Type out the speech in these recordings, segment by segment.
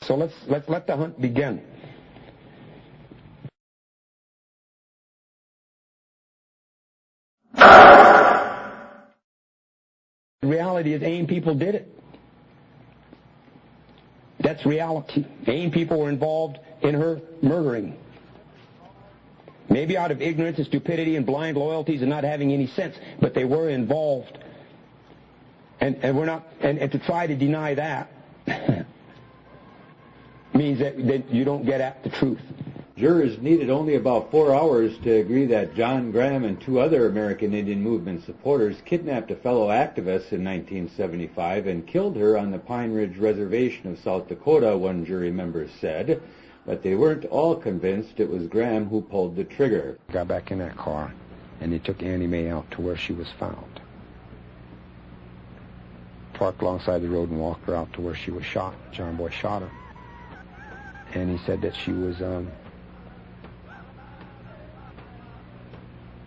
So let's let the hunt begin. The reality is AIM people did it. That's reality. AIM people were involved in her murdering. Maybe out of ignorance and stupidity and blind loyalties and not having any sense, but they were involved. And we're not, and to try to deny that means that you don't get at the truth. Jurors needed only about 4 hours to agree that John Graham and 2 other American Indian Movement supporters kidnapped a fellow activist in 1975 and killed her on the Pine Ridge Reservation of South Dakota, one jury member said. But they weren't all convinced it was Graham who pulled the trigger. Got back in that car, and they took Annie Mae out to where she was found. Parked alongside the road and walked her out to where she was shot. John Boy shot her. And he said that she was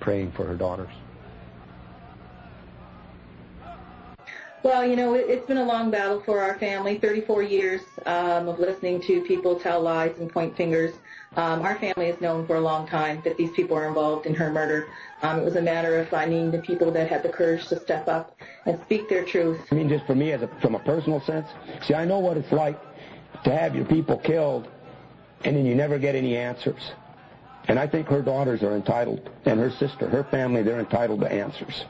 praying for her daughters. Well, you know, it's been a long battle for our family, 34 years of listening to people tell lies and point fingers. Our family has known for a long time that these people are involved in her murder. It was a matter of finding the people that had the courage to step up and speak their truth. I mean, just for me, from a personal sense, see, I know what it's like to have your people killed and then you never get any answers. And I think her daughters are entitled, and her sister, her family, they're entitled to answers.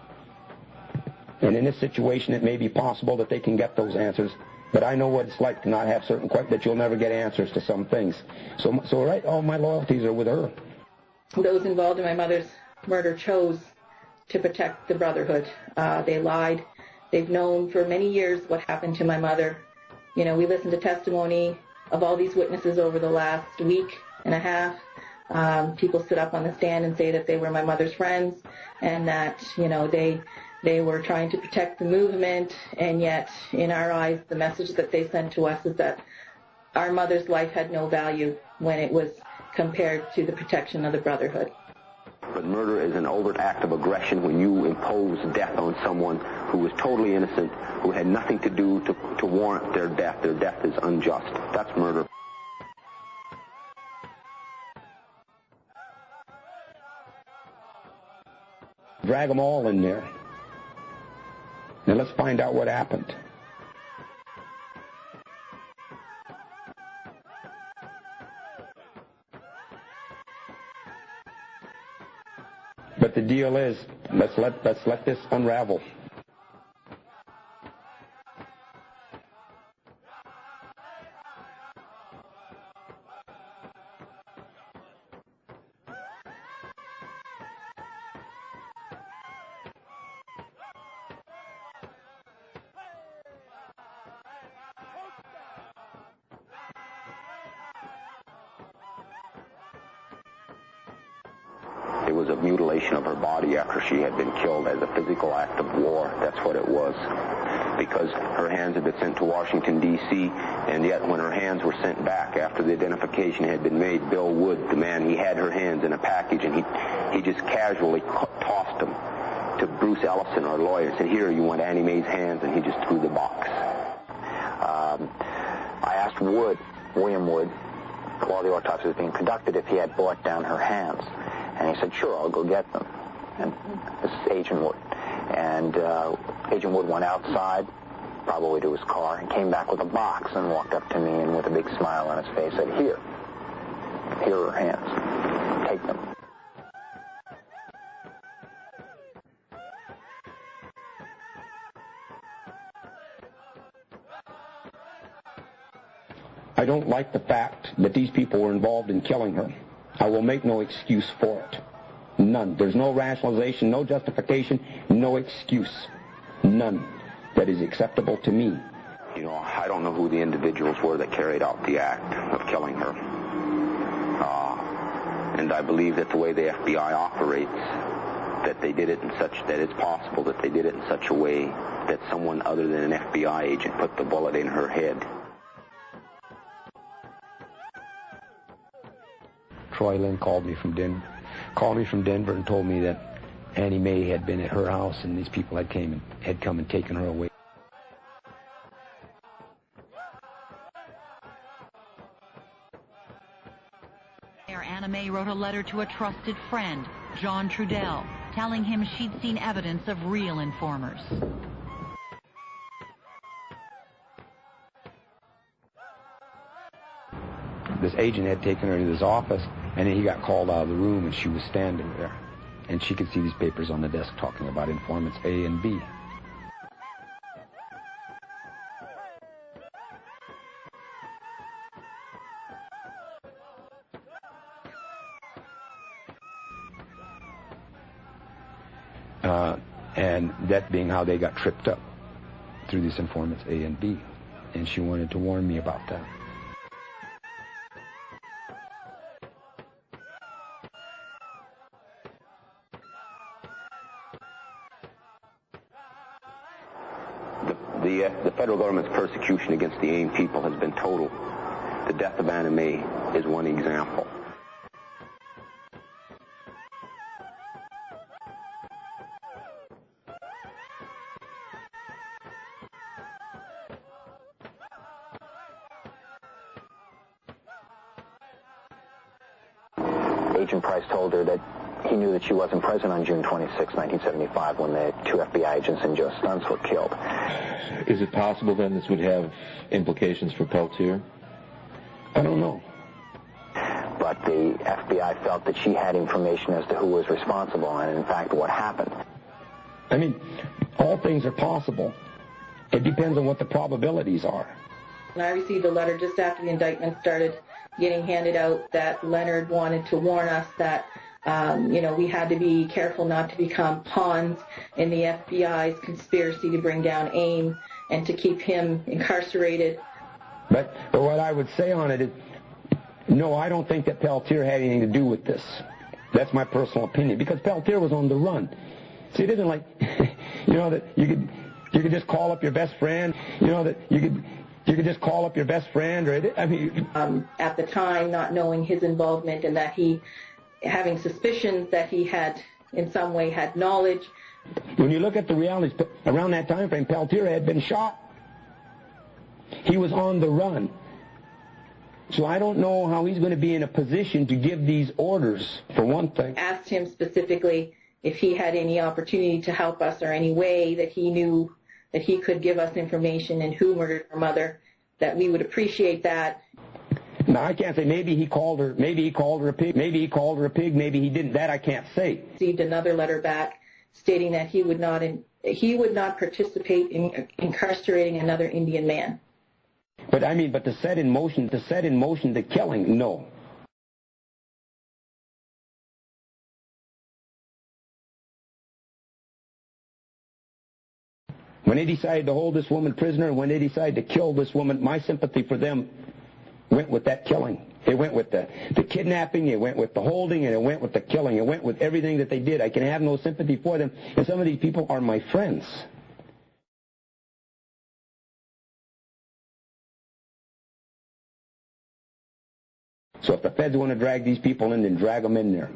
And in this situation, it may be possible that they can get those answers, but I know what it's like to not have certain questions, that you'll never get answers to some things. So right, all my loyalties are with her. Those involved in my mother's murder chose to protect the Brotherhood. They lied. They've known for many years what happened to my mother. You know, we listened to testimony of all these witnesses over the last week and a half. People stood up on the stand and say that they were my mother's friends and that, you know, they were trying to protect the movement, and yet, in our eyes, the message that they sent to us is that our mother's life had no value when it was compared to the protection of the Brotherhood. But murder is an overt act of aggression when you impose death on someone who was totally innocent, who had nothing to do to warrant their death. Their death is unjust. That's murder. Drag them all in there. Now let's find out what happened. But the deal is, let's let this unravel. It was a mutilation of her body after she had been killed as a physical act of war. That's what it was. Because her hands had been sent to Washington, D.C., and yet when her hands were sent back after the identification had been made, Bill Wood, the man, he had her hands in a package, and he just casually tossed them to Bruce Ellison, our lawyer, and said, "Here, you want Annie Mae's hands?" And he just threw the box. I asked Wood, William Wood, while the autopsy was being conducted, if he had brought down her hands. And he said, "Sure, I'll go get them." And this is Agent Wood. And Agent Wood went outside, probably to his car, and came back with a box and walked up to me and with a big smile on his face said, here are her hands. Take them." I don't like the fact that these people were involved in killing her. I will make no excuse for it. None. There's no rationalization, no justification, no excuse. None that is acceptable to me. You know, I don't know who the individuals were that carried out the act of killing her. And I believe that the way the FBI operates, that they did it in such, that it's possible that they did it in such a way that someone other than an FBI agent put the bullet in her head. Troy Lynn called me from Denver and told me that Annie Mae had been at her house and these people had come and taken her away. Annie Mae wrote a letter to a trusted friend, John Trudell, telling him she'd seen evidence of real informers. This agent had taken her to his office, and then he got called out of the room, and she was standing there. And she could see these papers on the desk talking about informants A and B. And that being how they got tripped up, through these informants A and B. And she wanted to warn me about that. The federal government's persecution against the AIM people has been total. The death of Annie Mae is one example. Agent Price told her that he knew that she wasn't present on June 26, 1975, when the two FBI agents and Joe Stunts were killed. Is it possible then this would have implications for Peltier? I don't know. But the FBI felt that she had information as to who was responsible and, in fact, what happened. I mean, all things are possible. It depends on what the probabilities are. And I received a letter just after the indictment started getting handed out that Leonard wanted to warn us that, we had to be careful not to become pawns in the FBI's conspiracy to bring down AIM and to keep him incarcerated. But what I would say on it is, no, I don't think that Peltier had anything to do with this. That's my personal opinion, because Peltier was on the run. See, it isn't like, that you could just call up your best friend, that you could just call up your best friend, or at the time, not knowing his involvement and that having suspicions that he had in some way had knowledge. When you look at the realities, around that time frame, Peltier had been shot. He was on the run. So I don't know how he's going to be in a position to give these orders, for one thing. Asked him specifically if he had any opportunity to help us or any way that he knew that he could give us information and who murdered our mother, that we would appreciate that. Now, I can't say maybe he called her a pig, maybe he didn't. That I can't say. Received another letter back stating that he would not participate in incarcerating another Indian man. But to set in motion the killing, no. When they decided to hold this woman prisoner, and when they decided to kill this woman, my sympathy for them went with that killing. It went with the kidnapping, it went with the holding, and it went with the killing. It went with everything that they did. I can have no sympathy for them, and some of these people are my friends. So if the feds want to drag these people in, then drag them in there.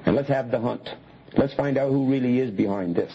And let's have the hunt. Let's find out who really is behind this.